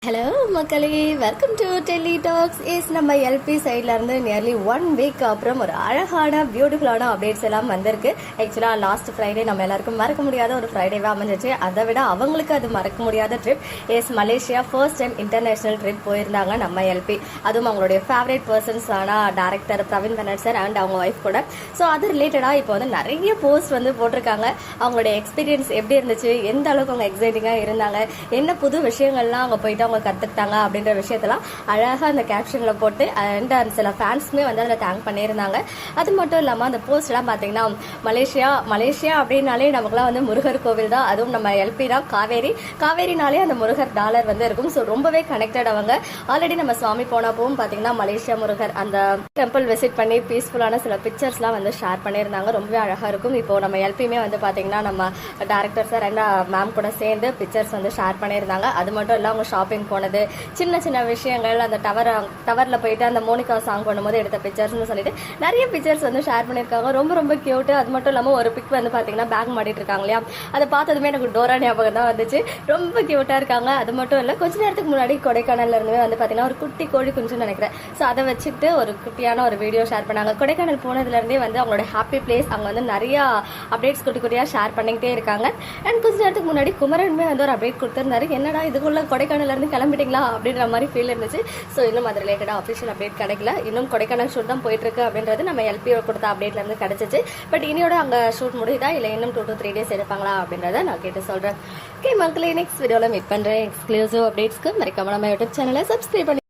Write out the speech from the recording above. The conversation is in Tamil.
ஹலோ மக்களே, வெல்கம் டு டெல்லி டாக்ஸ். நம்ம எல்பி சைட்ல இருந்து நியர்லி 1 வீக் அப்புறம் ஒரு அழகான பியூட்டிஃபுல்லான அப்டேட்ஸ் எல்லாம் வந்திருக்கு. ஆக்சுவலா லாஸ்ட் ஃப்ரைடே நம்ம எல்லாருக்கும் மறக்க முடியாத ஒரு ஃப்ரைடேவா அமைஞ்சிச்சு. அதை விட அவங்களுக்கு அது மறக்க முடியாத trip. Malaysia first time international trip போயிருந்தாங்க நம்ம எல்பி. அதுவும் அவங்களுடைய ஃபேவரட் பர்சன்ஸ் ஆனா director Praveen Bennett sir and அவங்க ஒய்ஃப் கூட. ஸோ அது ரிலேட்டடா இப்போ வந்து நிறைய போஸ்ட் வந்து போட்டிருக்காங்க. அவங்களுடைய எக்ஸ்பீரியன்ஸ் எப்படி இருந்துச்சு, எந்த அளவுக்கு அவங்க எக்ஸைட்டிங்கா இருந்தாங்க, என்ன புது விஷயங்கள்லாம் அவங்க போயிட்டு அவங்க கத்துக்கிட்டாங்க அப்படின்ற விஷயத்தெல்லாம் அழகா அந்த கேப்ஷன்ல போட்டு அண்ட் சில ஃபேன்ஸ்மே வந்து அதில் தேங்க் பண்ணியிருந்தாங்க. அது மட்டும் இல்லாமல் அந்த போஸ்ட் எல்லாம் பார்த்தீங்கன்னா மலேசியா அப்படின்னாலே நமக்குலாம் வந்து முருகர் கோவில் தான். அதுவும் நம்ம எல்பி தான் காவேரினாலே அந்த முருகர் டாலர் வந்து இருக்கும். ஸோ ரொம்பவே கனெக்டட் அவங்க. ஆல்ரெடி நம்ம சுவாமி போனப்பவும் பார்த்தீங்கன்னா மலேசியா முருகர் அந்த டெம்பிள் விசிட் பண்ணி பீஸ்ஃபுல்லான சில பிக்சர்ஸ்லாம் வந்து ஷேர் பண்ணியிருந்தாங்க. ரொம்பவே அழகாக இருக்கும். இப்போ நம்ம எல்பியுமே வந்து பார்த்தீங்கன்னா நம்ம டைரக்டர் சார் அண்ட் மேம் கூட சேர்ந்து பிக்சர்ஸ் வந்து ஷேர் பண்ணியிருந்தாங்க. அது மட்டும் இல்லை அவங்க ஷாப்பிங் போனது, சின்ன சின்ன விஷயங்கள், அந்த டவர்ல போயிட்டு அந்த மோனிகா சாங் பண்ணும்போது எடுத்த பிக்சர்ஸ்னு சொல்லிட்டு நிறைய பிக்சர்ஸ் வந்து ஷேர் பண்ணியிருக்காங்க. ரொம்ப ரொம்ப கியூட். அது மட்டும் இல்லாமல் ஒரு பிக் வந்து பார்த்தீங்கன்னா பேக் மாட்டிட்டு இருக்காங்க இல்லையா, அதை பார்த்ததுமே எனக்கு டோரா ஞாபகம் தான் வந்துச்சு. ரொம்ப கியூட்டா இருக்காங்க. அது மட்டும் இல்லை, கொஞ்ச நேரத்துக்கு முன்னாடி கொடைக்கானல்ல இருந்துமே வந்து பார்த்தீங்கன்னா ஒரு குட்டி கோழி குஞ்சுன்னு நினைக்கிறேன். ஸோ அதை வச்சுட்டு ஒரு குட்டியான ஒரு வீடியோ ஷேர் பண்ணாங்க. கொடைக்கானல் போனதுல இருந்தே வந்து அவங்களோட ஹாப்பி பிளேஸ் அங்கே வந்து நிறைய அப்டேட்ஸ் குட்டி குட்டியா ஷேர் பண்ணிக்கிட்டே இருக்காங்க. அண்ட் கொஞ்ச நேரத்துக்கு முன்னாடி குமரனுமே வந்து ஒரு அப்டேட் கொடுத்திருந்தாரு. என்னடா இதுக்குள்ள கொடைக்கானல்ல இருந்து கிளம்பிட்டீங்களா அப்படின்ற மாதிரி ஃபீல் இருந்துச்சு. ஸோ இன்னும் அது ரிலேட்டடாக அஃபிஷியல் அப்டேட் கிடைக்கல. இன்னும் கொடைக்கானல் ஷூட் தான் போயிட்டு இருக்கு அப்படின்றது நம்ம எல்பிஓ கொடுத்த அப்டேட்ல இருந்து கிடைச்சிச்சு. பட் இனியோட அங்கே ஷூட் முடியுதா இல்லை இன்னும் 2 to 3 days எடுப்பாங்களா அப்படின்றத நான் கேட்டு சொல்றேன். ஓகே மக்களே, நெக்ஸ்ட் வீடியோவில் மீட் பண்றேன். எக்ஸ்க்ளூசிவ் அப்டேட்ஸ்க்கு மறக்காம நம்ம யூடியூப் சேனலை சப்ஸ்கிரைப் பண்ணி